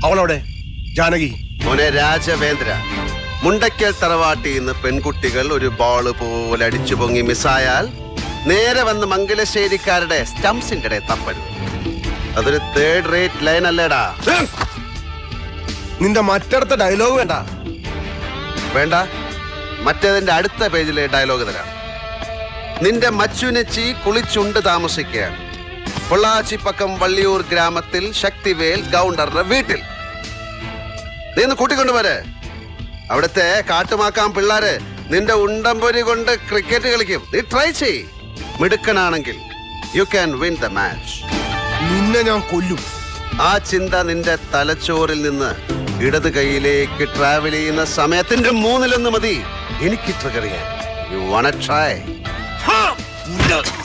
അവളോടെ ജാനകി മോനെ രാജവേന്ദ്ര, മുണ്ടയ്ക്കൽ തറവാട്ടിൽ നിന്ന് പെൺകുട്ടികൾ ഒരു ബോള് പോലെ അടിച്ചു പൊങ്ങി മിസ്സായാൽ നേരെ വന്ന് മംഗലശ്ശേരിക്കാരുടെ സ്റ്റംസിന്റെ ഇടയിൽ തപ്പരുത്. അതൊരു തേർഡ് റേറ്റ് ലൈൻ അല്ലേടാ. നിന്റെ മറ്റടുത്ത ഡയലോഗ് വേണ്ട. വേണ്ട, മറ്റേതിന്റെ അടുത്ത പേജിലെ ഡയലോഗ് തരാം. നിന്റെ മച്ചുനച്ചി കുളിച്ചുണ്ട് താമസിക്കുകയാണ് പൊള്ളാച്ചിപ്പക്കം വള്ളിയൂർ ഗ്രാമത്തിൽ ശക്തിവേൽ ഗൗണ്ടറുടെ വീട്ടിൽ. നീ ഒന്ന് കൂട്ടിക്കൊണ്ടുപോരെ. അവിടുത്തെ കാട്ടുമാക്കാൻ പിള്ളേര് നിന്റെ ഉണ്ടംപൊരി കൊണ്ട് ക്രിക്കറ്റ് കളിക്കും. നീ ട്രൈ ചെയ്. മിടുക്കനാണെങ്കിൽ you can win the match. നിന്നെ ഞാൻ കൊല്ലും. ആ ചിന്ത നിന്റെ തലച്ചോറിൽ നിന്ന് ഇടത് കൈയിലേക്ക് ട്രാവൽ ചെയ്യുന്ന സമയത്തിന്റെ 1/3 മതി എനിക്ക് ട്രിഗർ ചെയ്യാൻ. You want to try?